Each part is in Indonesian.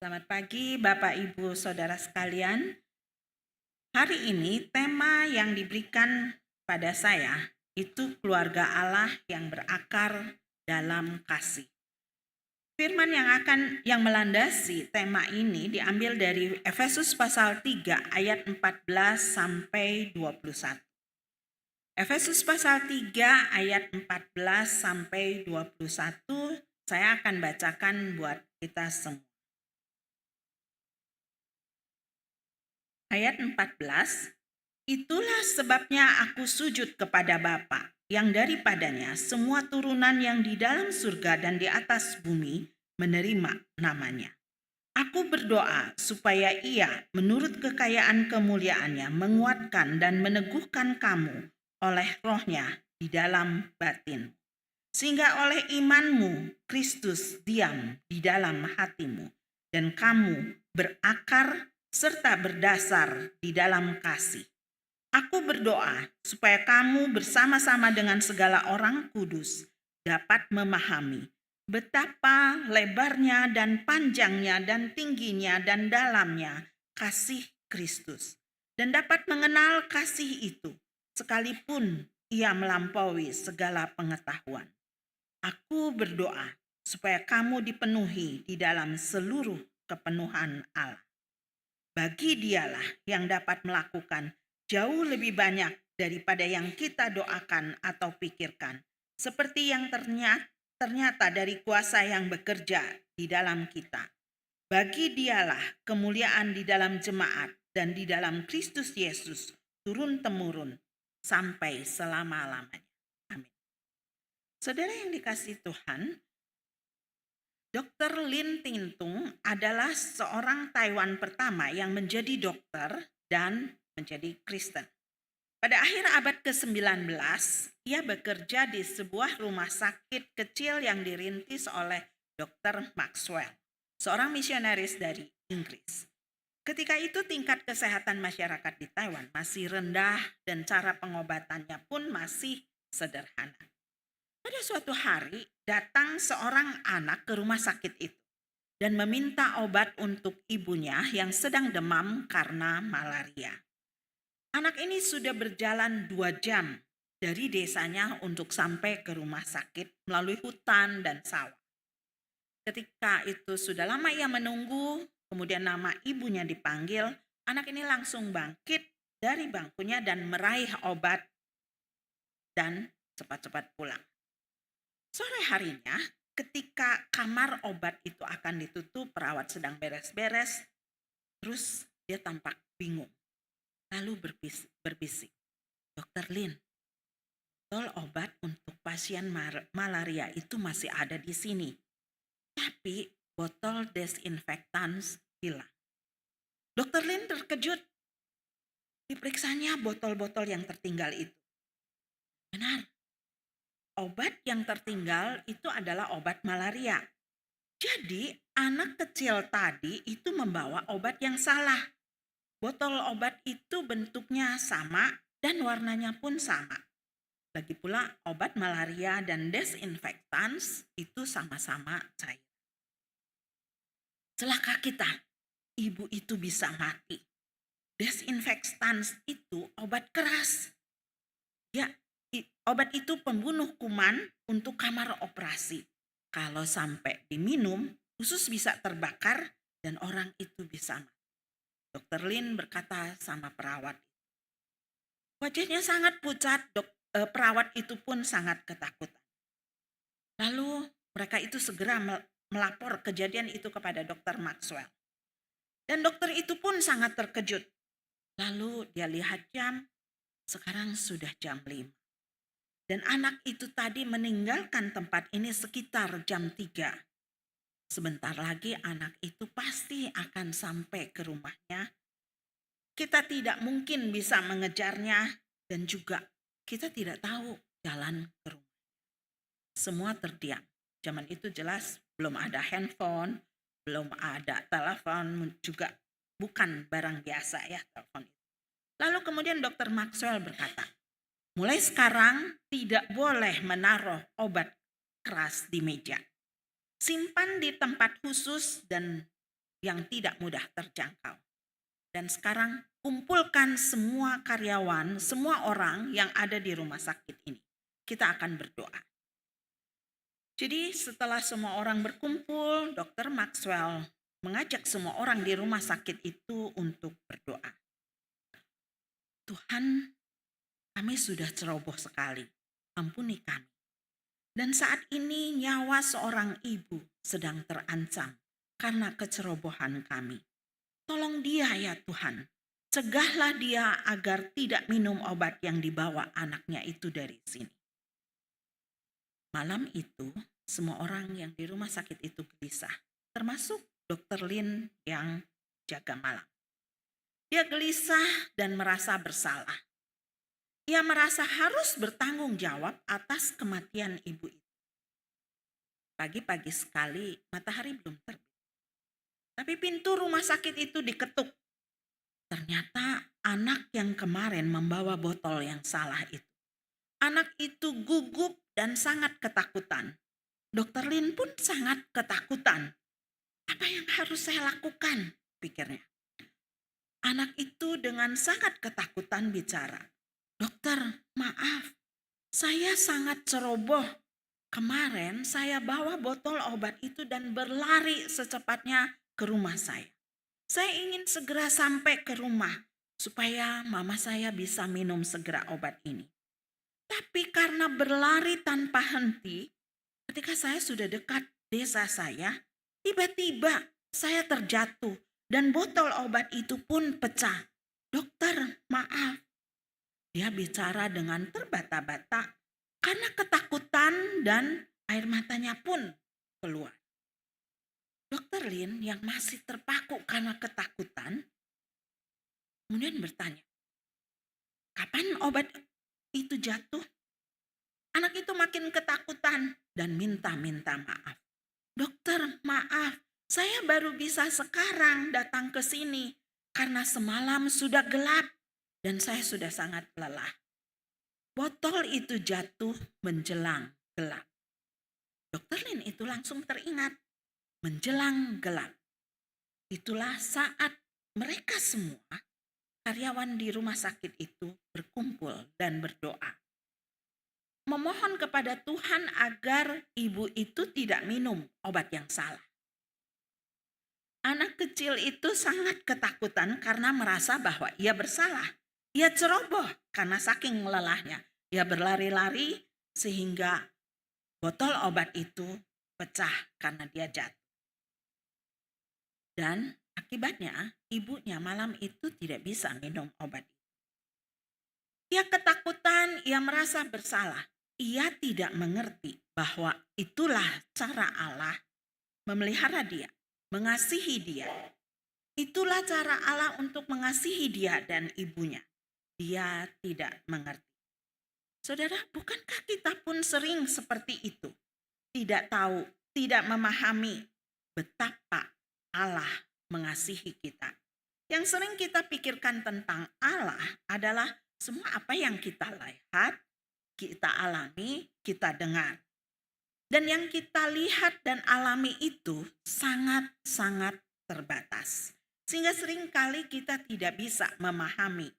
Selamat pagi Bapak Ibu Saudara sekalian. Hari ini tema yang diberikan pada saya itu keluarga Allah yang berakar dalam kasih. Firman yang melandasi tema ini diambil dari Efesus pasal 3 ayat 14 sampai 21. Efesus pasal 3 ayat 14 sampai 21 saya akan bacakan buat kita semua. Ayat 14, itulah sebabnya aku sujud kepada Bapa, yang daripadanya semua turunan yang di dalam surga dan di atas bumi menerima namanya. Aku berdoa supaya ia menurut kekayaan kemuliaannya menguatkan dan meneguhkan kamu oleh rohnya di dalam batin. Sehingga oleh imanmu Kristus diam di dalam hatimu dan kamu berakar serta berdasar di dalam kasih. Aku berdoa supaya kamu bersama-sama dengan segala orang kudus dapat memahami betapa lebarnya dan panjangnya dan tingginya dan dalamnya kasih Kristus. Dan dapat mengenal kasih itu sekalipun ia melampaui segala pengetahuan. Aku berdoa supaya kamu dipenuhi di dalam seluruh kepenuhan Allah. Bagi dialah yang dapat melakukan jauh lebih banyak daripada yang kita doakan atau pikirkan. Seperti yang ternyata dari kuasa yang bekerja di dalam kita. Bagi dialah kemuliaan di dalam jemaat dan di dalam Kristus Yesus turun-temurun sampai selama-lamanya. Amin. Saudara yang dikasihi Tuhan, Dr. Lin Ting-tung adalah seorang Taiwan pertama yang menjadi dokter dan menjadi Kristen. Pada akhir abad ke-19, ia bekerja di sebuah rumah sakit kecil yang dirintis oleh Dr. Maxwell, seorang misionaris dari Inggris. Ketika itu tingkat kesehatan masyarakat di Taiwan masih rendah dan cara pengobatannya pun masih sederhana. Pada suatu hari datang seorang anak ke rumah sakit itu dan meminta obat untuk ibunya yang sedang demam karena malaria. Anak ini sudah berjalan 2 jam dari desanya untuk sampai ke rumah sakit melalui hutan dan sawah. Ketika itu sudah lama ia menunggu, kemudian nama ibunya dipanggil, anak ini langsung bangkit dari bangkunya dan meraih obat dan cepat-cepat pulang. Sore harinya, ketika kamar obat itu akan ditutup, perawat sedang beres-beres, terus dia tampak bingung. Lalu berbisik, Dokter Lin, botol obat untuk pasien malaria itu masih ada di sini. Tapi botol desinfektan hilang. Dokter Lin terkejut. Diperiksanya botol-botol yang tertinggal itu. Benar, obat yang tertinggal itu adalah obat malaria. Jadi anak kecil tadi itu membawa obat yang salah. Botol obat itu bentuknya sama dan warnanya pun sama. Lagi pula obat malaria dan desinfektan itu sama-sama cair. Celaka kita, ibu itu bisa mati. Desinfektan itu obat keras. Ya, obat itu pembunuh kuman untuk kamar operasi. Kalau sampai diminum, usus bisa terbakar dan orang itu bisa mati. Dokter Lin berkata sama perawat. Wajahnya sangat pucat, perawat itu pun sangat ketakutan. Lalu mereka itu segera melapor kejadian itu kepada Dokter Maxwell. Dan dokter itu pun sangat terkejut. Lalu dia lihat jam, sekarang sudah jam 5. Dan anak itu tadi meninggalkan tempat ini sekitar jam 3. Sebentar lagi anak itu pasti akan sampai ke rumahnya. Kita tidak mungkin bisa mengejarnya dan juga kita tidak tahu jalan ke rumah. Semua terdiam. Zaman itu jelas belum ada handphone, belum ada telepon, juga bukan barang biasa ya telepon itu. Lalu kemudian Dr. Maxwell berkata, mulai sekarang tidak boleh menaruh obat keras di meja. Simpan di tempat khusus dan yang tidak mudah terjangkau. Dan sekarang kumpulkan semua karyawan, semua orang yang ada di rumah sakit ini. Kita akan berdoa. Jadi setelah semua orang berkumpul, Dr. Maxwell mengajak semua orang di rumah sakit itu untuk berdoa. Tuhan, kami sudah ceroboh sekali. Ampuni kami. Dan saat ini nyawa seorang ibu sedang terancam karena kecerobohan kami. Tolong dia ya Tuhan. Cegahlah dia agar tidak minum obat yang dibawa anaknya itu dari sini. Malam itu, semua orang yang di rumah sakit itu gelisah, termasuk Dr. Lin yang jaga malam. Dia gelisah dan merasa bersalah. Ia merasa harus bertanggung jawab atas kematian ibu itu. Pagi-pagi sekali, matahari belum terbit. Tapi pintu rumah sakit itu diketuk. Ternyata anak yang kemarin membawa botol yang salah itu. Anak itu gugup dan sangat ketakutan. Dr. Lin pun sangat ketakutan. Apa yang harus saya lakukan? Pikirnya. Anak itu dengan sangat ketakutan bicara. Dokter, maaf, saya sangat ceroboh. Kemarin saya bawa botol obat itu dan berlari secepatnya ke rumah saya. Saya ingin segera sampai ke rumah supaya mama saya bisa minum segera obat ini. Tapi karena berlari tanpa henti, ketika saya sudah dekat desa saya, tiba-tiba saya terjatuh dan botol obat itu pun pecah. Dokter, maaf. Dia bicara dengan terbata-bata karena ketakutan dan air matanya pun keluar. Dokter Lin yang masih terpaku karena ketakutan, kemudian bertanya, kapan obat itu jatuh? Anak itu makin ketakutan dan minta maaf. Dokter, maaf, saya baru bisa sekarang datang ke sini karena semalam sudah gelap dan saya sudah sangat lelah. Botol itu jatuh menjelang gelap. Dokter Lin itu langsung teringat, menjelang gelap. Itulah saat mereka semua, karyawan di rumah sakit itu berkumpul dan berdoa. Memohon kepada Tuhan agar ibu itu tidak minum obat yang salah. Anak kecil itu sangat ketakutan karena merasa bahwa ia bersalah. Ia ceroboh karena saking lelahnya. Ia berlari-lari sehingga botol obat itu pecah karena dia jatuh. Dan akibatnya ibunya malam itu tidak bisa minum obat. Ia ketakutan, ia merasa bersalah. Ia tidak mengerti bahwa itulah cara Allah memelihara dia, mengasihi dia. Itulah cara Allah untuk mengasihi dia dan ibunya. Dia tidak mengerti. Saudara, bukankah kita pun sering seperti itu? Tidak tahu, tidak memahami betapa Allah mengasihi kita. Yang sering kita pikirkan tentang Allah adalah semua apa yang kita lihat, kita alami, kita dengar. Dan yang kita lihat dan alami itu sangat-sangat terbatas. Sehingga seringkali kita tidak bisa memahami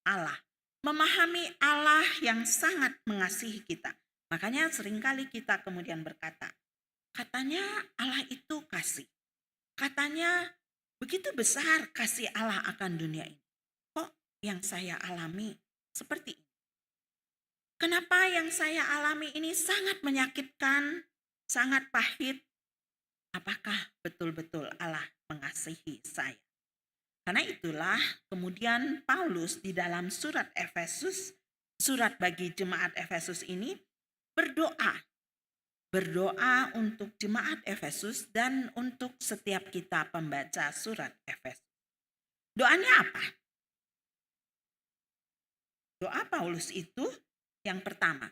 Allah. Memahami Allah yang sangat mengasihi kita. Makanya seringkali kita kemudian berkata, katanya Allah itu kasih. Katanya begitu besar kasih Allah akan dunia ini. Kok yang saya alami seperti ini? Kenapa yang saya alami ini sangat menyakitkan, sangat pahit? Apakah betul-betul Allah mengasihi saya? Karena itulah kemudian Paulus di dalam surat Efesus, surat bagi jemaat Efesus ini berdoa. Berdoa untuk jemaat Efesus dan untuk setiap kita pembaca surat Efesus. Doanya apa? Doa Paulus itu yang pertama,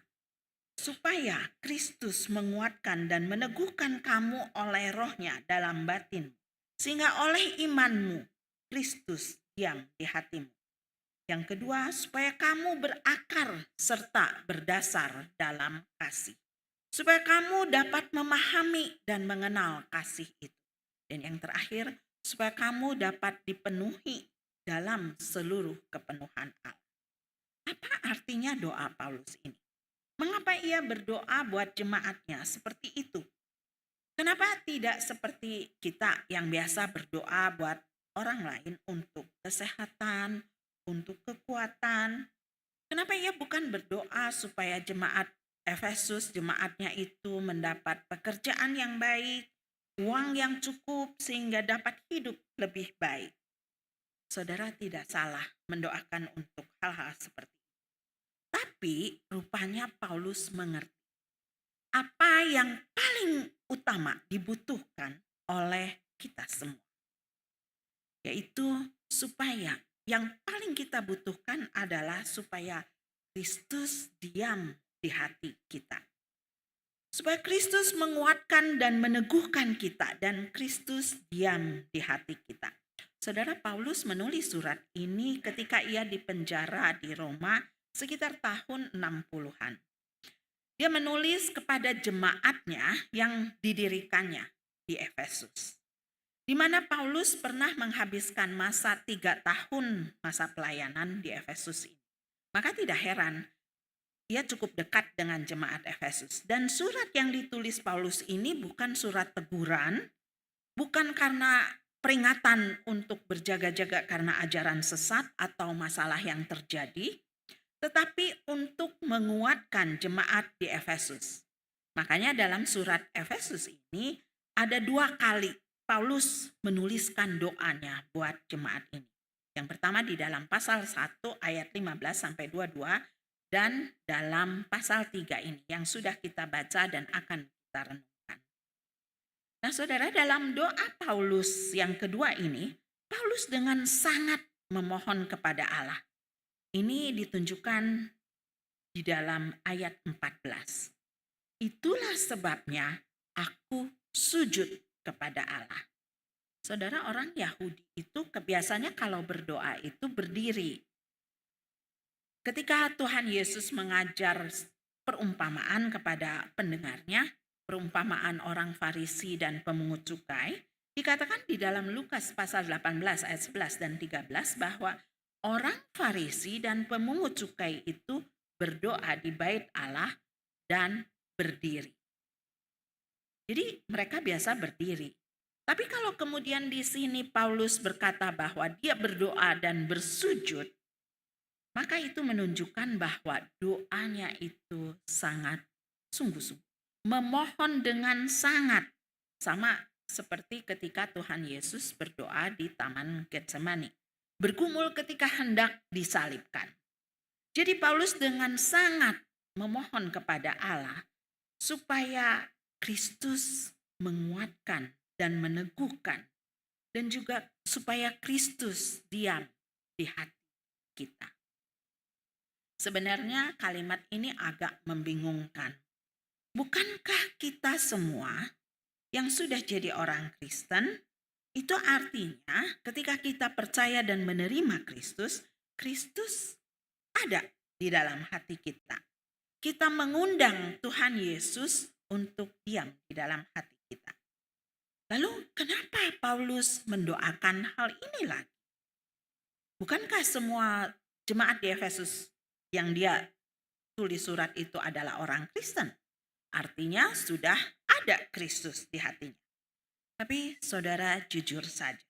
supaya Kristus menguatkan dan meneguhkan kamu oleh rohnya dalam batin, sehingga oleh imanmu Kristus diam di hatimu. Yang kedua, supaya kamu berakar serta berdasar dalam kasih. Supaya kamu dapat memahami dan mengenal kasih itu. Dan yang terakhir, supaya kamu dapat dipenuhi dalam seluruh kepenuhan Allah. Apa artinya doa Paulus ini? Mengapa ia berdoa buat jemaatnya seperti itu? Kenapa tidak seperti kita yang biasa berdoa buat orang lain untuk kesehatan, untuk kekuatan? Kenapa ia bukan berdoa supaya jemaat Efesus, jemaatnya itu mendapat pekerjaan yang baik, uang yang cukup sehingga dapat hidup lebih baik? Saudara tidak salah mendoakan untuk hal-hal seperti itu. Tapi rupanya Paulus mengerti apa yang paling utama dibutuhkan oleh kita semua. Yaitu supaya yang paling kita butuhkan adalah supaya Kristus diam di hati kita. Supaya Kristus menguatkan dan meneguhkan kita dan Kristus diam di hati kita. Saudara, Paulus menulis surat ini ketika ia dipenjara di Roma sekitar tahun 60-an. Dia menulis kepada jemaatnya yang didirikannya di Efesus, di mana Paulus pernah menghabiskan masa 3 tahun masa pelayanan di Efesus ini. Maka tidak heran ia cukup dekat dengan jemaat Efesus. Dan surat yang ditulis Paulus ini bukan surat teguran, bukan karena peringatan untuk berjaga-jaga karena ajaran sesat atau masalah yang terjadi, tetapi untuk menguatkan jemaat di Efesus. Makanya dalam surat Efesus ini ada 2 kali Paulus menuliskan doanya buat jemaat ini. Yang pertama di dalam pasal 1 ayat 15-22 dan dalam pasal 3 ini yang sudah kita baca dan akan kita renungkan. Nah saudara, dalam doa Paulus yang kedua ini, Paulus dengan sangat memohon kepada Allah. Ini ditunjukkan di dalam ayat 14. Itulah sebabnya aku sujud kepada Allah. Saudara, orang Yahudi itu kebiasaannya kalau berdoa itu berdiri. Ketika Tuhan Yesus mengajar perumpamaan kepada pendengarnya, perumpamaan orang Farisi dan pemungut cukai, dikatakan di dalam Lukas pasal 18 ayat 11 dan 13 bahwa orang Farisi dan pemungut cukai itu berdoa di bait Allah dan berdiri. Jadi mereka biasa berdiri. Tapi kalau kemudian di sini Paulus berkata bahwa dia berdoa dan bersujud, maka itu menunjukkan bahwa doanya itu sangat sungguh-sungguh. Memohon dengan sangat, sama seperti ketika Tuhan Yesus berdoa di Taman Getsemani. Bergumul ketika hendak disalibkan. Jadi Paulus dengan sangat memohon kepada Allah supaya Kristus menguatkan dan meneguhkan, dan juga supaya Kristus diam di hati kita. Sebenarnya kalimat ini agak membingungkan. Bukankah kita semua yang sudah jadi orang Kristen, itu artinya ketika kita percaya dan menerima Kristus, Kristus ada di dalam hati kita. Kita mengundang Tuhan Yesus untuk diam di dalam hati kita. Lalu kenapa Paulus mendoakan hal ini lagi? Bukankah semua jemaat di Efesus yang dia tulis surat itu adalah orang Kristen? Artinya sudah ada Kristus di hatinya. Tapi saudara jujur saja,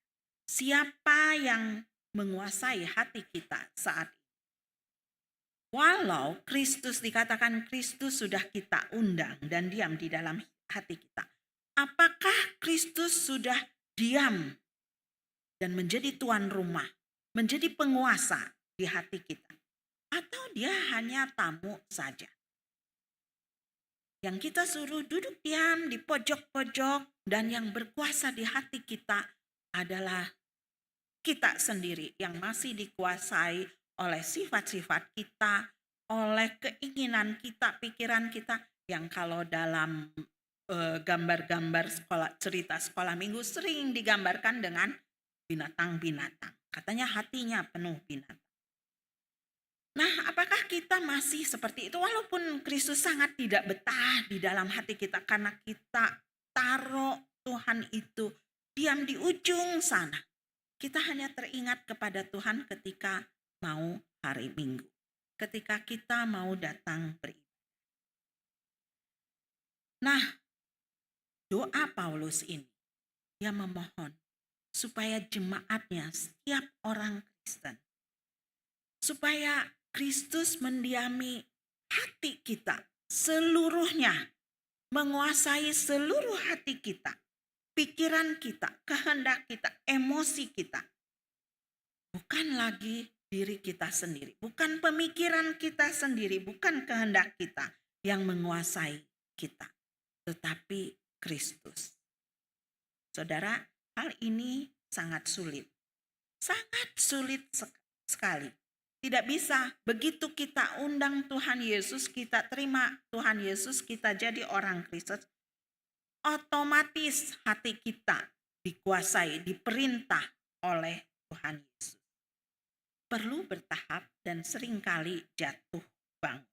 siapa yang menguasai hati kita saat ini? Walau Kristus dikatakan Kristus sudah kita undang dan diam di dalam hati kita, apakah Kristus sudah diam dan menjadi tuan rumah, menjadi penguasa di hati kita? Atau dia hanya tamu saja? Yang kita suruh duduk diam di pojok-pojok, dan yang berkuasa di hati kita adalah kita sendiri yang masih dikuasai oleh sifat-sifat kita, oleh keinginan kita, pikiran kita, yang kalau dalam gambar-gambar cerita sekolah minggu sering digambarkan dengan binatang-binatang. Katanya hatinya penuh binatang. Nah, apakah kita masih seperti itu walaupun Kristus sangat tidak betah di dalam hati kita karena kita taruh Tuhan itu diam di ujung sana. Kita hanya teringat kepada Tuhan ketika mau hari Minggu, ketika kita mau datang beribadah. Nah, doa Paulus ini, dia memohon supaya jemaatnya, setiap orang Kristen, supaya Kristus mendiami hati kita seluruhnya, menguasai seluruh hati kita, pikiran kita, kehendak kita, emosi kita. Bukan lagi diri kita sendiri, bukan pemikiran kita sendiri, bukan kehendak kita yang menguasai kita, tetapi Kristus. Saudara, hal ini sangat sulit sekali. Tidak bisa begitu kita undang Tuhan Yesus, kita terima Tuhan Yesus, kita jadi orang Kristen, otomatis hati kita dikuasai, diperintah oleh Tuhan Yesus. Perlu bertahap dan seringkali jatuh bangun.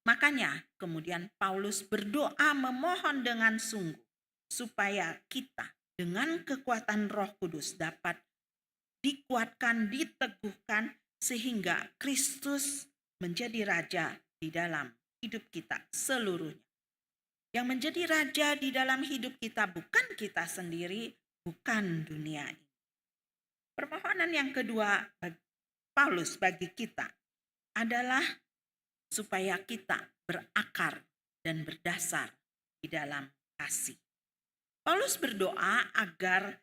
Makanya kemudian Paulus berdoa memohon dengan sungguh supaya kita dengan kekuatan Roh Kudus dapat dikuatkan, diteguhkan, sehingga Kristus menjadi raja di dalam hidup kita seluruhnya. Yang menjadi raja di dalam hidup kita bukan kita sendiri, bukan dunia ini. Permohonan yang kedua Paulus bagi kita adalah supaya kita berakar dan berdasar di dalam kasih. Paulus berdoa agar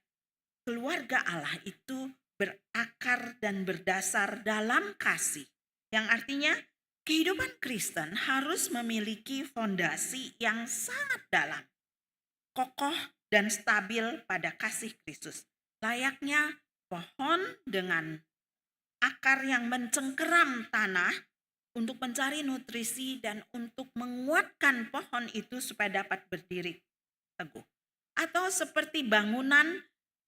keluarga Allah itu berakar dan berdasar dalam kasih. Yang artinya kehidupan Kristen harus memiliki fondasi yang sangat dalam, kokoh dan stabil pada kasih Kristus. Layaknya pohon dengan akar yang mencengkeram tanah untuk mencari nutrisi dan untuk menguatkan pohon itu supaya dapat berdiri teguh. Atau seperti bangunan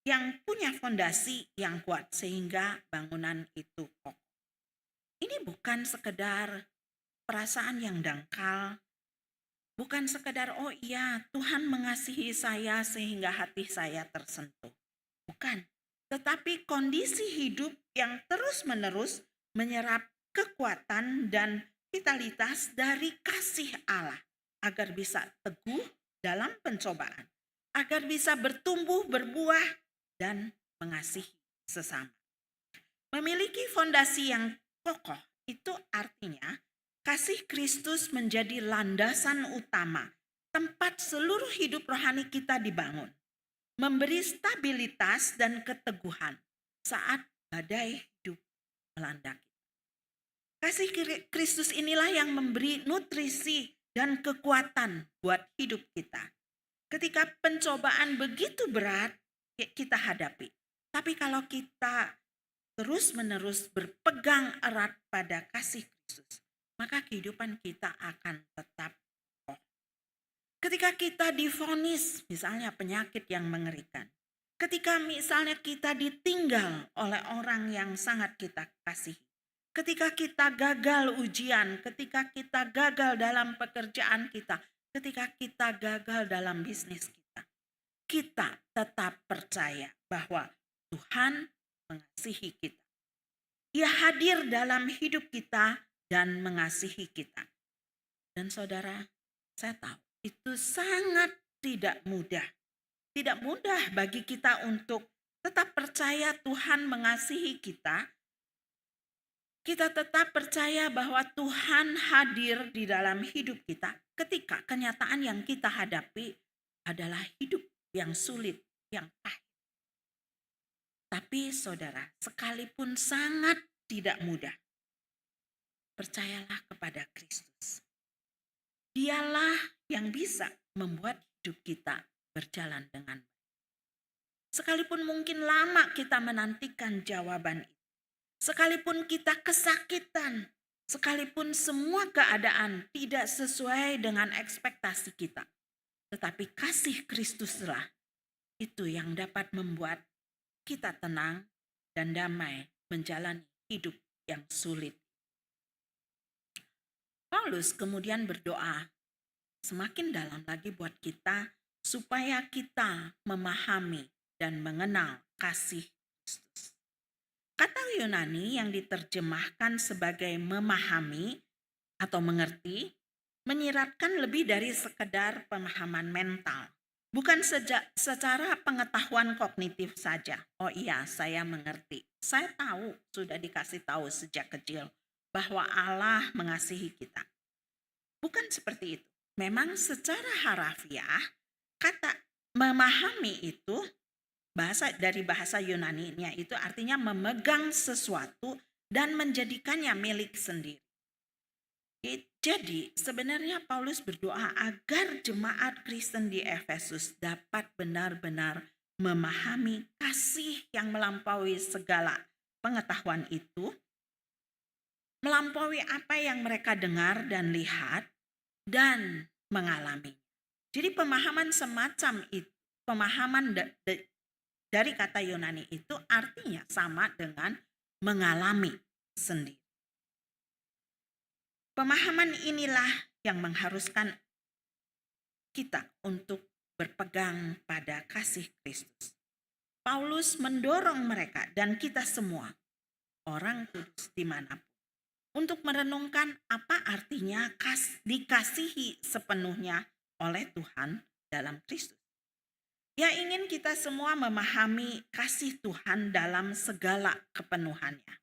yang punya fondasi yang kuat sehingga bangunan itu kokoh. Ini bukan sekedar perasaan yang dangkal, bukan sekedar oh iya Tuhan mengasihi saya sehingga hati saya tersentuh. Bukan, tetapi kondisi hidup yang terus-menerus menyerap kekuatan dan vitalitas dari kasih Allah agar bisa teguh dalam pencobaan, agar bisa bertumbuh, berbuah, dan mengasihi sesama. Memiliki fondasi yang kokoh itu artinya kasih Kristus menjadi landasan utama, tempat seluruh hidup rohani kita dibangun, memberi stabilitas dan keteguhan saat badai hidup melanda kita. Kasih Kristus inilah yang memberi nutrisi dan kekuatan buat hidup kita. Ketika pencobaan begitu berat kita hadapi. Tapi kalau kita terus-menerus berpegang erat pada kasih Kristus, maka kehidupan kita akan tetap kokoh. Ketika kita divonis misalnya penyakit yang mengerikan, ketika misalnya kita ditinggal oleh orang yang sangat kita kasihi, ketika kita gagal ujian, ketika kita gagal dalam pekerjaan kita, ketika kita gagal dalam bisnis kita tetap percaya bahwa Tuhan mengasihi kita. Ia hadir dalam hidup kita dan mengasihi kita. Dan saudara, saya tahu itu sangat tidak mudah. Tidak mudah bagi kita untuk tetap percaya Tuhan mengasihi kita. Kita tetap percaya bahwa Tuhan hadir di dalam hidup kita ketika kenyataan yang kita hadapi adalah hidup yang sulit, yang pahit. Tapi saudara, sekalipun sangat tidak mudah, percayalah kepada Kristus. Dialah yang bisa membuat hidup kita berjalan dengan baik. Sekalipun mungkin lama kita menantikan jawaban itu, sekalipun kita kesakitan, sekalipun semua keadaan tidak sesuai dengan ekspektasi kita, tetapi kasih Kristuslah itu yang dapat membuat kita tenang dan damai menjalani hidup yang sulit. Paulus kemudian berdoa semakin dalam lagi buat kita supaya kita memahami dan mengenal kasih Kristus. Kata Yunani yang diterjemahkan sebagai memahami atau mengerti menyiratkan lebih dari sekedar pemahaman mental. Bukan secara pengetahuan kognitif saja. Oh iya, saya mengerti. Saya tahu, sudah dikasih tahu sejak kecil bahwa Allah mengasihi kita. Bukan seperti itu. Memang secara harafiah, kata memahami itu dari bahasa Yunani-nya itu artinya memegang sesuatu dan menjadikannya milik sendiri. Jadi sebenarnya Paulus berdoa agar jemaat Kristen di Efesus dapat benar-benar memahami kasih yang melampaui segala pengetahuan itu, melampaui apa yang mereka dengar dan lihat dan mengalami. Jadi pemahaman semacam itu, pemahaman dari kata Yunani itu artinya sama dengan mengalami sendiri. Pemahaman inilah yang mengharuskan kita untuk berpegang pada kasih Kristus. Paulus mendorong mereka dan kita semua, orang kudus dimanapun, untuk merenungkan apa artinya dikasihi sepenuhnya oleh Tuhan dalam Kristus. Ia ingin kita semua memahami kasih Tuhan dalam segala kepenuhannya.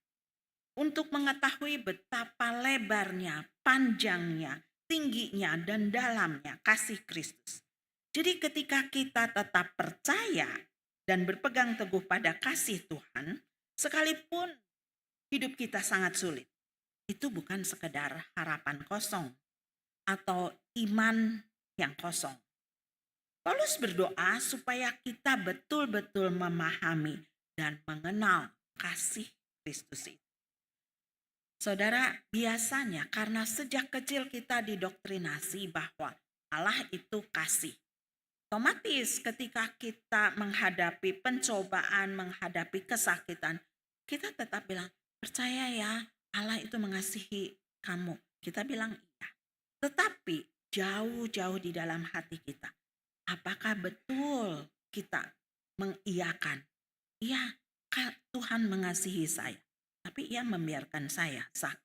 Untuk mengetahui betapa lebarnya, panjangnya, tingginya, dan dalamnya kasih Kristus. Jadi ketika kita tetap percaya dan berpegang teguh pada kasih Tuhan, sekalipun hidup kita sangat sulit, itu bukan sekedar harapan kosong atau iman yang kosong. Paulus berdoa supaya kita betul-betul memahami dan mengenal kasih Kristus itu. Saudara, biasanya karena sejak kecil kita didoktrinasi bahwa Allah itu kasih. Otomatis ketika kita menghadapi pencobaan, menghadapi kesakitan, kita tetap bilang, percaya ya Allah itu mengasihi kamu. Kita bilang iya. Tetapi jauh-jauh di dalam hati kita, apakah betul kita mengiyakan? Iya, Tuhan mengasihi saya. Tapi ia membiarkan saya sakit.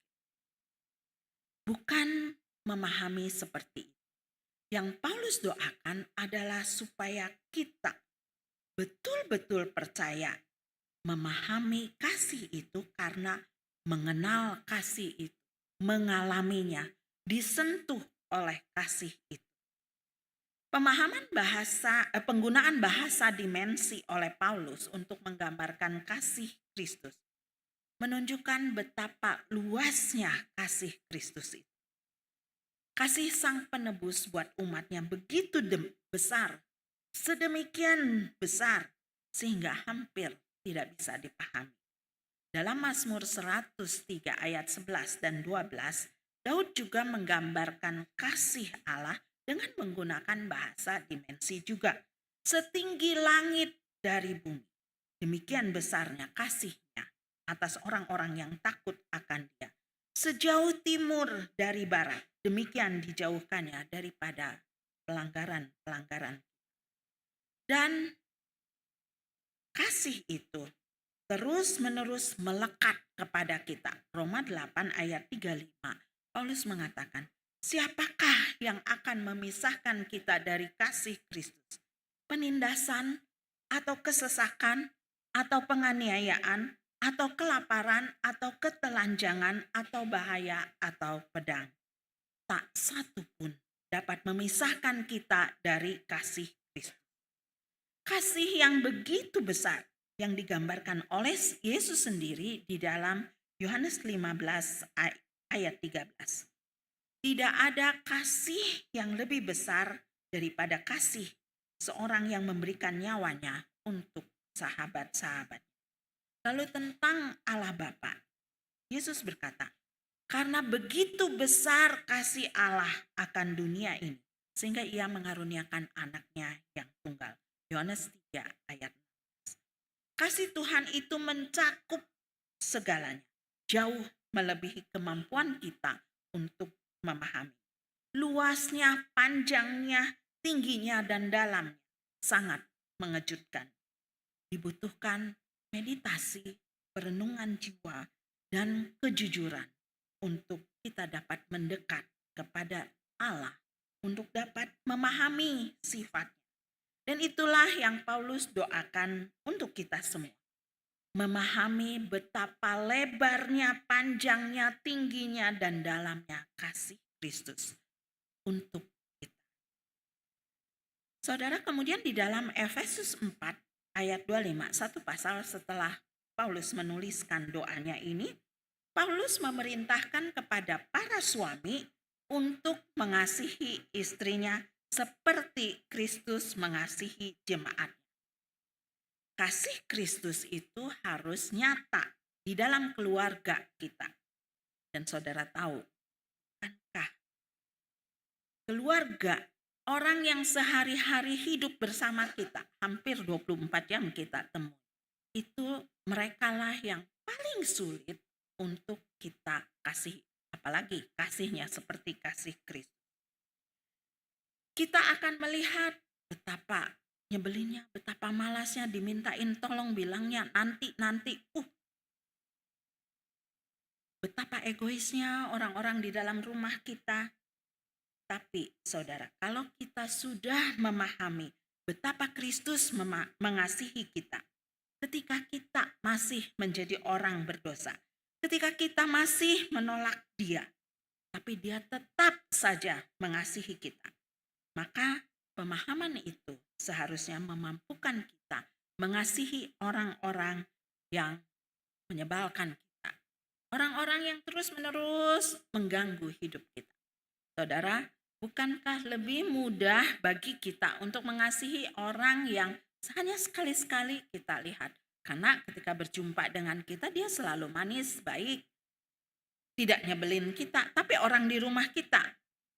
Bukan memahami seperti itu. Yang Paulus doakan adalah supaya kita betul-betul percaya memahami kasih itu karena mengenal kasih itu, mengalaminya, disentuh oleh kasih itu. Penggunaan bahasa dimensi oleh Paulus untuk menggambarkan kasih Kristus menunjukkan betapa luasnya kasih Kristus itu. Kasih Sang Penebus buat umatnya begitu besar, sedemikian besar, sehingga hampir tidak bisa dipahami. Dalam Mazmur 103 ayat 11 dan 12, Daud juga menggambarkan kasih Allah dengan menggunakan bahasa dimensi juga. Setinggi langit dari bumi, demikian besarnya kasihnya atas orang-orang yang takut akan Dia. Sejauh timur dari barat, demikian dijauhkannya daripada pelanggaran-pelanggaran. Dan kasih itu terus-menerus melekat kepada kita. Roma 8 ayat 35, Paulus mengatakan, siapakah yang akan memisahkan kita dari kasih Kristus? Penindasan atau kesesakan atau penganiayaan atau kelaparan, atau ketelanjangan, atau bahaya, atau pedang. Tak satu pun dapat memisahkan kita dari kasih Kristus. Kasih yang begitu besar yang digambarkan oleh Yesus sendiri di dalam Yohanes 15 ayat 13. Tidak ada kasih yang lebih besar daripada kasih seorang yang memberikan nyawanya untuk sahabat-sahabat. Lalu tentang Allah Bapa, Yesus berkata, karena begitu besar kasih Allah akan dunia ini, sehingga ia mengaruniakan anaknya yang tunggal. Yohanes 3 ayat 16. Kasih Tuhan itu mencakup segalanya, jauh melebihi kemampuan kita untuk memahami. Luasnya, panjangnya, tingginya, dan dalamnya sangat mengejutkan. dibutuhkan meditasi, perenungan jiwa, dan kejujuran untuk kita dapat mendekat kepada Allah, untuk dapat memahami sifatnya. Dan itulah yang Paulus doakan untuk kita semua. Memahami betapa lebarnya, panjangnya, tingginya, dan dalamnya kasih Kristus untuk kita. Saudara, kemudian di dalam Efesus 4 ayat 25, satu pasal setelah Paulus menuliskan doanya ini, Paulus memerintahkan kepada para suami untuk mengasihi istrinya seperti Kristus mengasihi jemaat. Kasih Kristus itu harus nyata di dalam keluarga kita. Dan saudara tahu, bukankah keluarga, orang yang sehari-hari hidup bersama kita, hampir 24 jam kita temui, itu merekalah yang paling sulit untuk kita kasih, apalagi kasihnya seperti kasih Kristus. Kita akan melihat betapa nyebelinnya, betapa malasnya, dimintain tolong bilangnya nanti. Betapa egoisnya orang-orang di dalam rumah kita. Tapi saudara, kalau kita sudah memahami betapa Kristus mengasihi kita, ketika kita masih menjadi orang berdosa, ketika kita masih menolak Dia, tapi Dia tetap saja mengasihi kita, maka pemahaman itu seharusnya memampukan kita mengasihi orang-orang yang menyebalkan kita, orang-orang yang terus-menerus mengganggu hidup kita. Saudara, bukankah lebih mudah bagi kita untuk mengasihi orang yang hanya sekali-sekali kita lihat? Karena ketika berjumpa dengan kita, dia selalu manis, baik, tidak nyebelin kita. Tapi orang di rumah kita,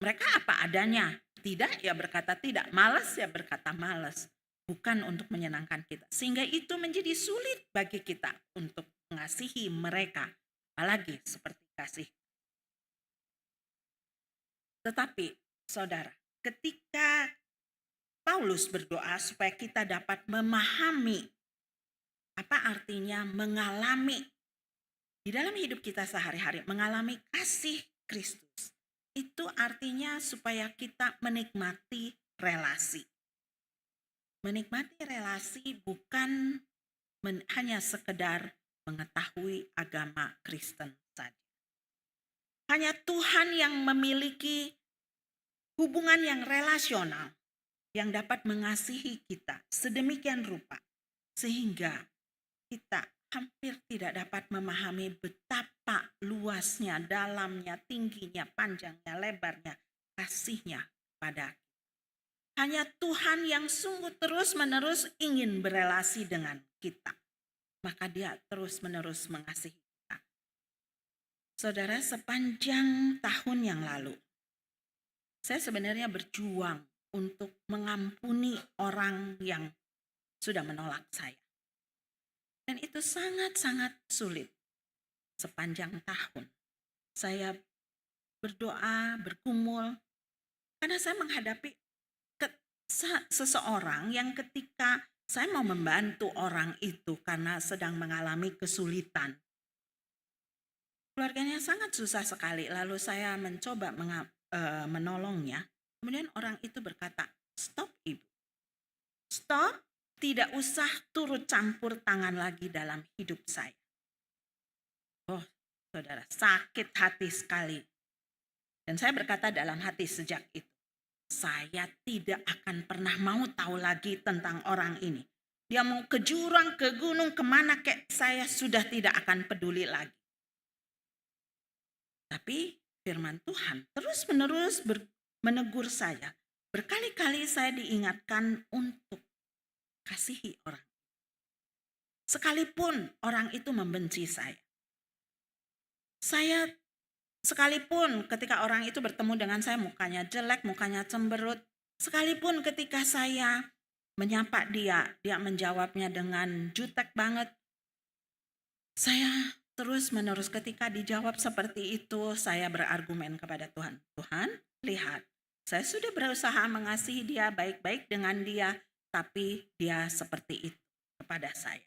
mereka apa adanya. Tidak, ya berkata tidak. Malas, ya berkata malas. Bukan untuk menyenangkan kita. Sehingga itu menjadi sulit bagi kita untuk mengasihi mereka. Apalagi seperti kasih. Tetapi saudara, ketika Paulus berdoa supaya kita dapat memahami apa artinya mengalami di dalam hidup kita sehari-hari, mengalami kasih Kristus. Itu artinya supaya kita menikmati relasi. Menikmati relasi bukan hanya sekedar mengetahui agama Kristen saja. Hanya Tuhan yang memiliki hubungan yang relasional yang dapat mengasihi kita sedemikian rupa sehingga kita hampir tidak dapat memahami betapa luasnya, dalamnya, tingginya, panjangnya, lebarnya kasihnya pada kita. Hanya Tuhan yang sungguh terus-menerus ingin berelasi dengan kita. Maka Dia terus-menerus mengasihi kita. Saudara, sepanjang tahun yang lalu, saya sebenarnya berjuang untuk mengampuni orang yang sudah menolak saya. Dan itu sangat-sangat sulit. Sepanjang tahun saya berdoa, bergumul, karena saya menghadapi seseorang yang ketika saya mau membantu orang itu karena sedang mengalami kesulitan. Keluarganya sangat susah sekali, lalu saya mencoba menolongnya. Kemudian orang itu berkata, "Stop Ibu, stop, tidak usah turut campur tangan lagi dalam hidup saya." Oh saudara, sakit hati sekali. Dan saya berkata dalam hati sejak itu, saya tidak akan pernah mau tahu lagi tentang orang ini. Dia mau ke jurang, ke gunung, kemana kek, saya sudah tidak akan peduli lagi. Tapi firman Tuhan terus-menerus menegur saya. Berkali-kali saya diingatkan untuk kasihi orang. Sekalipun orang itu membenci saya. Saya sekalipun ketika orang itu bertemu dengan saya mukanya jelek, mukanya cemberut. Sekalipun ketika saya menyapa dia menjawabnya dengan jutek banget. Saya terus-menerus ketika dijawab seperti itu, saya berargumen kepada Tuhan. Tuhan, lihat, saya sudah berusaha mengasihi dia, baik-baik dengan dia, tapi dia seperti itu. kepada saya.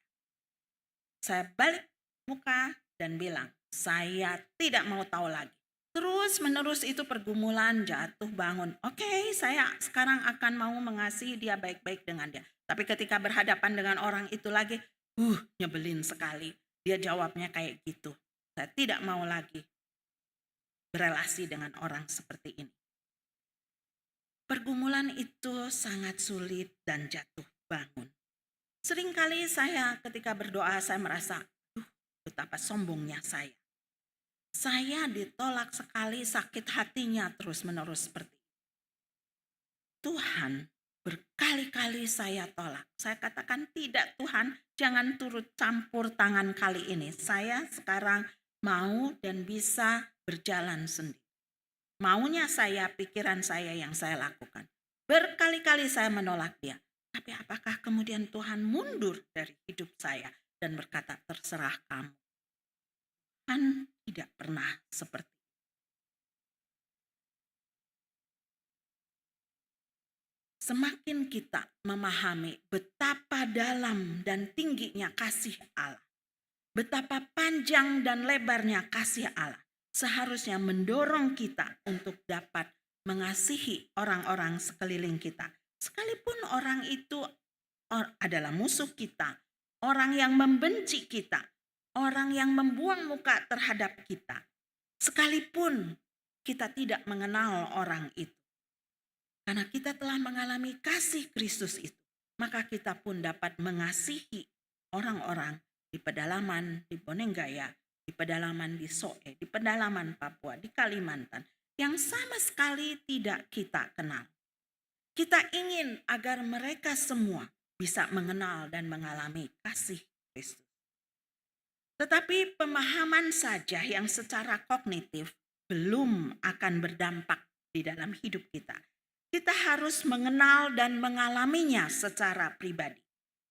Saya balik muka dan bilang, saya tidak mau tahu lagi. Terus menerus itu pergumulan, jatuh bangun. Oke, saya sekarang akan mau mengasihi dia baik-baik dengan dia. Tapi ketika berhadapan dengan orang itu lagi, nyebelin sekali. Dia jawabnya kayak gitu. Saya tidak mau lagi berelasi dengan orang seperti ini. Pergumulan itu sangat sulit dan jatuh bangun. Seringkali saya ketika berdoa saya merasa, betapa sombongnya saya. Saya ditolak sekali, sakit hatinya terus-menerus seperti itu. Tuhan, berkali-kali saya tolak. Saya katakan, tidak Tuhan, jangan turut campur tangan kali ini. Saya sekarang mau dan bisa berjalan sendiri. Maunya saya, pikiran saya yang saya lakukan. Berkali-kali saya menolak dia. Tapi apakah kemudian Tuhan mundur dari hidup saya dan berkata, terserah kamu. Tuhan tidak pernah seperti itu. Semakin kita memahami betapa dalam dan tingginya kasih Allah, betapa panjang dan lebarnya kasih Allah, seharusnya mendorong kita untuk dapat mengasihi orang-orang sekeliling kita. Sekalipun orang itu adalah musuh kita, orang yang membenci kita, orang yang membuang muka terhadap kita. Sekalipun kita tidak mengenal orang itu. Karena kita telah mengalami kasih Kristus itu, maka kita pun dapat mengasihi orang-orang di pedalaman, di Bonenggaya, di pedalaman di Soe, di pedalaman Papua, di Kalimantan, yang sama sekali tidak kita kenal. Kita ingin agar mereka semua bisa mengenal dan mengalami kasih Kristus. Tetapi pemahaman saja yang secara kognitif belum akan berdampak di dalam hidup kita. Kita harus mengenal dan mengalaminya secara pribadi.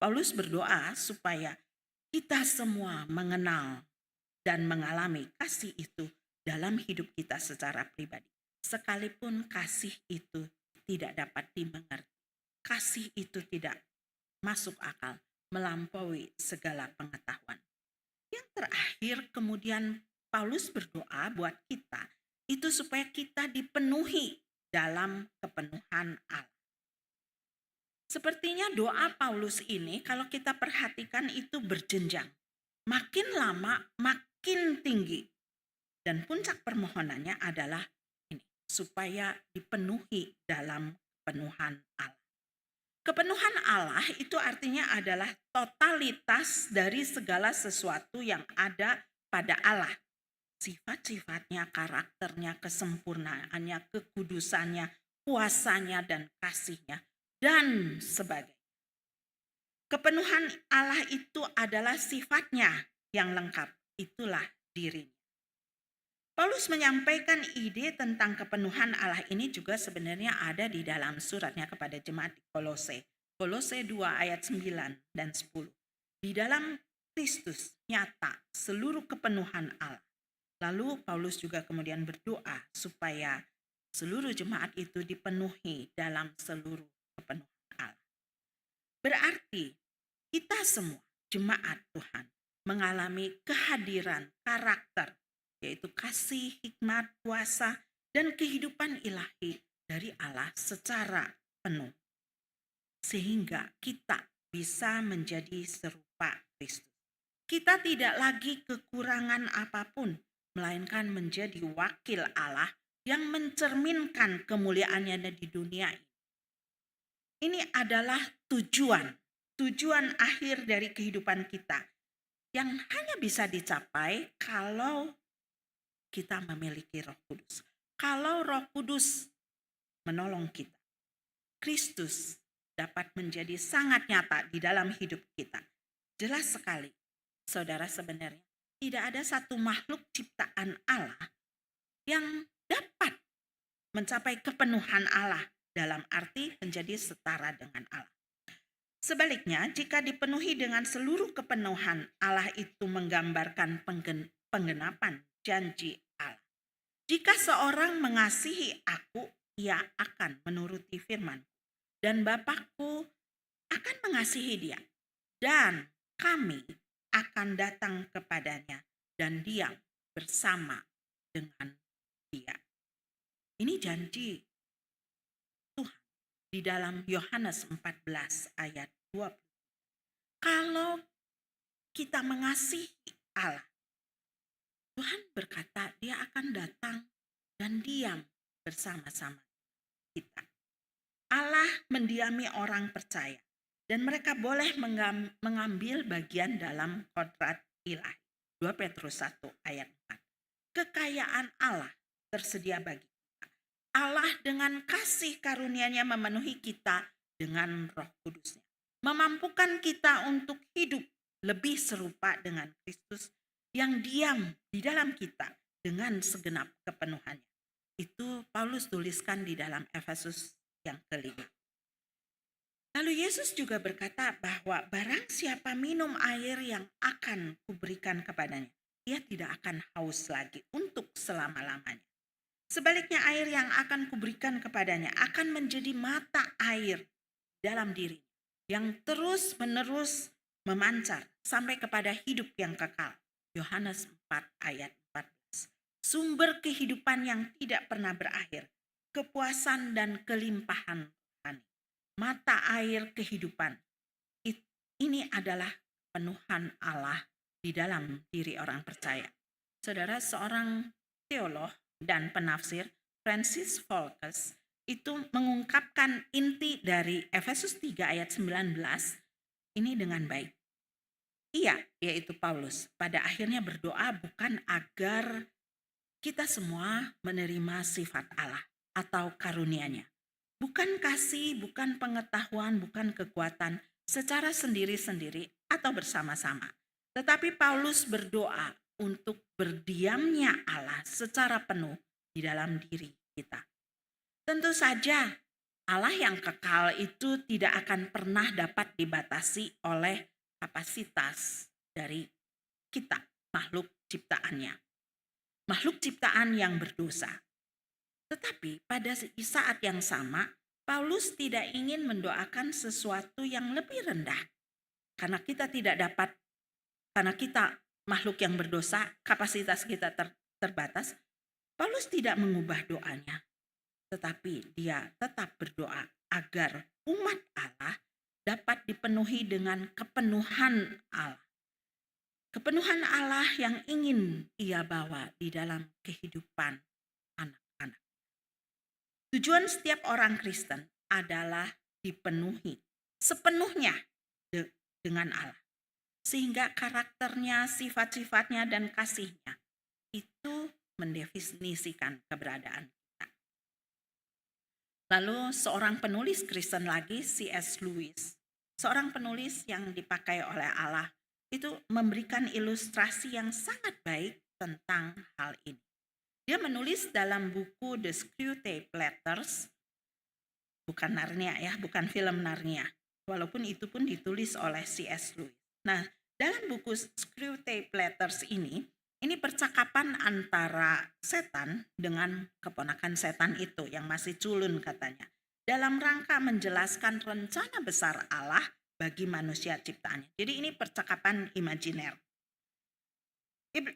Paulus berdoa supaya kita semua mengenal dan mengalami kasih itu dalam hidup kita secara pribadi. Sekalipun kasih itu tidak dapat dimengerti. Kasih itu tidak masuk akal, melampaui segala pengetahuan. Yang terakhir kemudian Paulus berdoa buat kita, itu supaya kita dipenuhi dalam kepenuhan Allah. Sepertinya doa Paulus ini kalau kita perhatikan itu berjenjang. Makin lama makin tinggi. Dan puncak permohonannya adalah ini, supaya dipenuhi dalam kepenuhan Allah. Kepenuhan Allah itu artinya adalah totalitas dari segala sesuatu yang ada pada Allah. Sifat-sifatnya, karakternya, kesempurnaannya, kekudusannya, kuasanya, dan kasihnya, dan sebagainya. Kepenuhan Allah itu adalah sifatnya yang lengkap, itulah dirinya. Paulus menyampaikan ide tentang kepenuhan Allah ini juga sebenarnya ada di dalam suratnya kepada jemaat di Kolose. Kolose 2 ayat 9 dan 10. Di dalam Kristus nyata seluruh kepenuhan Allah. Lalu Paulus juga kemudian berdoa supaya seluruh jemaat itu dipenuhi dalam seluruh kepenuhan Allah. Berarti kita semua jemaat Tuhan mengalami kehadiran karakter, yaitu kasih, hikmat, kuasa, dan kehidupan ilahi dari Allah secara penuh. Sehingga kita bisa menjadi serupa Kristus. Kita tidak lagi kekurangan apapun, melainkan menjadi wakil Allah yang mencerminkan kemuliaannya di dunia ini. Ini adalah tujuan akhir dari kehidupan kita yang hanya bisa dicapai kalau kita memiliki Roh Kudus. Kalau Roh Kudus menolong kita, Kristus dapat menjadi sangat nyata di dalam hidup kita. Jelas sekali, saudara, sebenarnya tidak ada satu makhluk ciptaan Allah yang dapat mencapai kepenuhan Allah dalam arti menjadi setara dengan Allah. Sebaliknya, jika dipenuhi dengan seluruh kepenuhan, Allah itu menggambarkan penggenapan janji Allah. Jika seorang mengasihi aku, ia akan menuruti firman, dan Bapakku akan mengasihi dia. dan kami akan datang kepadanya dan diam bersama dengan dia. Ini janji Tuhan di dalam Yohanes 14 ayat 20. Kalau kita mengasihi Allah, Tuhan berkata dia akan datang dan diam bersama-sama kita. Allah mendiami orang percaya dan mereka boleh mengambil bagian dalam kodrat ilahi. 2 Petrus 1 ayat 4. Kekayaan Allah tersedia bagi kita. Allah dengan kasih karunia-Nya memenuhi kita dengan Roh Kudus-Nya, memampukan kita untuk hidup lebih serupa dengan Kristus yang diam di dalam kita dengan segenap kepenuhannya. Itu Paulus tuliskan di dalam Efesus yang kelima. Lalu Yesus juga berkata bahwa barang siapa minum air yang akan kuberikan kepadanya, ia tidak akan haus lagi untuk selama-lamanya. Sebaliknya air yang akan kuberikan kepadanya akan menjadi mata air dalam diri yang terus-menerus memancar sampai kepada hidup yang kekal. Yohanes 4 ayat 14. Sumber kehidupan yang tidak pernah berakhir, kepuasan dan kelimpahan rohani. Mata air kehidupan. Ini adalah penuhan Allah di dalam diri orang percaya. Saudara, seorang teolog dan penafsir, Francis Folkes, itu mengungkapkan inti dari Efesus 3 ayat 19 ini dengan baik. Ia, yaitu Paulus, pada akhirnya berdoa bukan agar kita semua menerima sifat Allah atau karunia-Nya. Bukan kasih, bukan pengetahuan, bukan kekuatan secara sendiri-sendiri atau bersama-sama. Tetapi Paulus berdoa untuk berdiamnya Allah secara penuh di dalam diri kita. Tentu saja Allah yang kekal itu tidak akan pernah dapat dibatasi oleh kapasitas dari kita, makhluk ciptaannya. Makhluk ciptaan yang berdosa. Tetapi pada saat yang sama, Paulus tidak ingin mendoakan sesuatu yang lebih rendah. Karena kita tidak dapat, karena kita makhluk yang berdosa, kapasitas kita terbatas, Paulus tidak mengubah doanya. Tetapi dia tetap berdoa agar umat Allah dapat dipenuhi dengan kepenuhan Allah. Kepenuhan Allah yang ingin ia bawa di dalam kehidupan anak-anak. Tujuan setiap orang Kristen adalah dipenuhi sepenuhnya dengan Allah. Sehingga karakternya, sifat-sifatnya, dan kasihnya itu mendefinisikan keberadaan kita. Lalu seorang penulis Kristen lagi, C.S. Lewis, seorang penulis yang dipakai oleh Allah, itu memberikan ilustrasi yang sangat baik tentang hal ini. Dia menulis dalam buku The Screwtape Letters, bukan Narnia ya, bukan film Narnia, walaupun itu pun ditulis oleh C.S. Lewis. Nah, dalam buku Screwtape Letters ini percakapan antara setan dengan keponakan setan itu yang masih culun katanya, dalam rangka menjelaskan rencana besar Allah bagi manusia ciptaannya. Jadi ini percakapan imajiner.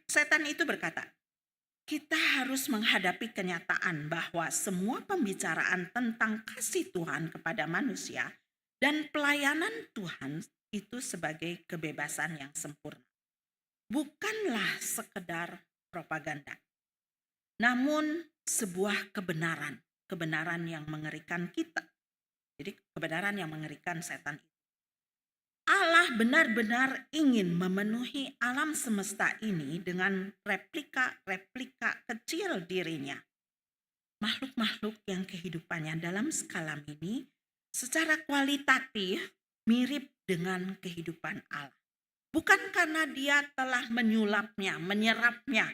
Setan itu berkata, kita harus menghadapi kenyataan bahwa semua pembicaraan tentang kasih Tuhan kepada manusia dan pelayanan Tuhan itu sebagai kebebasan yang sempurna. Bukanlah sekedar propaganda, namun sebuah kebenaran yang mengerikan kita. Jadi kebenaran yang mengerikan setan itu. Allah benar-benar ingin memenuhi alam semesta ini dengan replika-replika kecil dirinya. Makhluk-makhluk yang kehidupannya dalam skala mini secara kualitatif mirip dengan kehidupan Allah. Bukan karena dia telah menyulapnya, menyerapnya,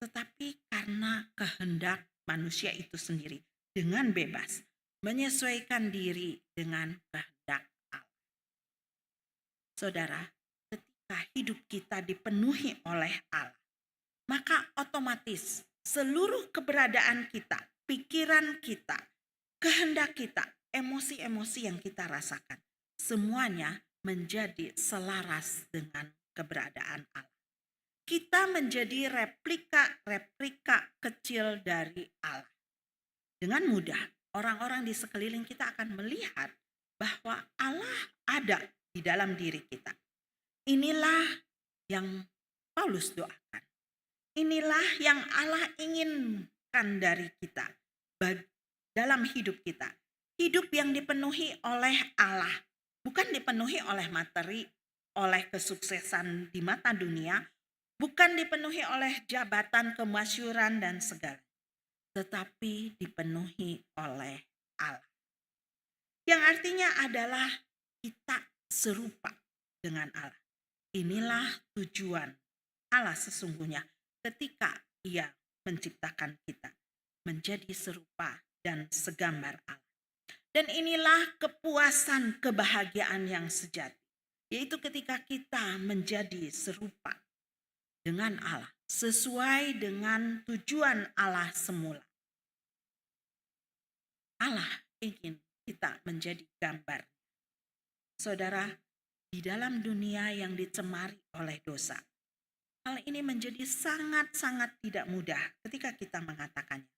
tetapi karena kehendak manusia itu sendiri dengan bebas menyesuaikan diri dengan kehendak Allah. Saudara, ketika hidup kita dipenuhi oleh Allah, maka otomatis seluruh keberadaan kita, pikiran kita, kehendak kita, emosi-emosi yang kita rasakan, semuanya menjadi selaras dengan keberadaan Allah. Kita menjadi replika kecil dari Allah. Dengan mudah, orang-orang di sekeliling kita akan melihat bahwa Allah ada di dalam diri kita. Inilah yang Paulus doakan. Inilah yang Allah inginkan dari kita dalam hidup kita. Hidup yang dipenuhi oleh Allah, bukan dipenuhi oleh materi, oleh kesuksesan di mata dunia, bukan dipenuhi oleh jabatan, kemasyhuran dan segala, tetapi dipenuhi oleh Allah. Yang artinya adalah kita serupa dengan Allah. Inilah tujuan Allah sesungguhnya ketika Ia menciptakan kita menjadi serupa dan segambar Allah. Dan inilah kepuasan kebahagiaan yang sejati, yaitu ketika kita menjadi serupa dengan Allah, sesuai dengan tujuan Allah semula. Allah ingin kita menjadi gambar. Saudara, di dalam dunia yang dicemari oleh dosa, hal ini menjadi sangat-sangat tidak mudah ketika kita mengatakannya.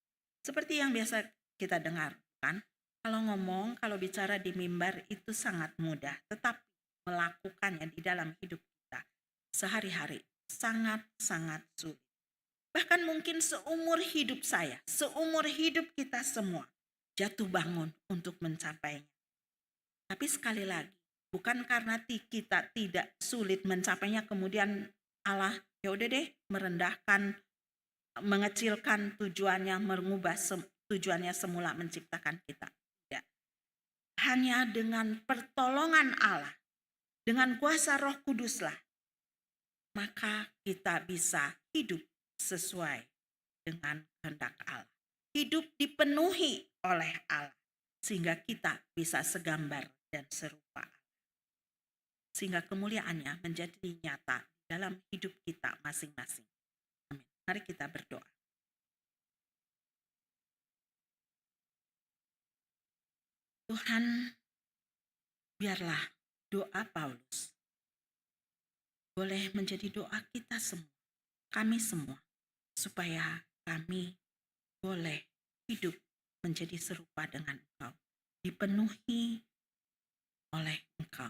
Seperti yang biasa kita dengar, kan? Kalau bicara di mimbar itu sangat mudah, tetapi melakukannya di dalam hidup kita sehari-hari sangat-sangat sulit. Bahkan mungkin seumur hidup saya, seumur hidup kita semua, jatuh bangun untuk mencapainya. Tapi sekali lagi, bukan karena kita tidak sulit mencapainya kemudian Allah ya udah deh merendahkan, mengecilkan tujuannya, mengubah tujuannya semula menciptakan kita. Tidak. Hanya dengan pertolongan Allah, dengan kuasa Roh Kuduslah, maka kita bisa hidup sesuai dengan kehendak Allah. Hidup dipenuhi oleh Allah, sehingga kita bisa segambar dan serupa. Sehingga kemuliaannya menjadi nyata dalam hidup kita masing-masing. Amin. Mari kita berdoa. Tuhan, biarlah doa Paulus boleh menjadi doa kita semua, kami semua, supaya kami boleh hidup menjadi serupa dengan Engkau, dipenuhi oleh Engkau.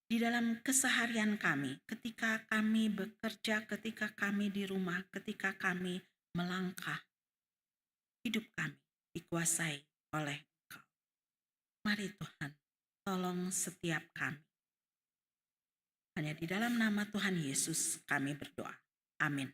Di dalam keseharian kami, ketika kami bekerja, ketika kami di rumah, ketika kami melangkah, hidup kami dikuasai oleh Engkau. Mari Tuhan, tolong setiap kami. Hanya di dalam nama Tuhan Yesus kami berdoa. Amin.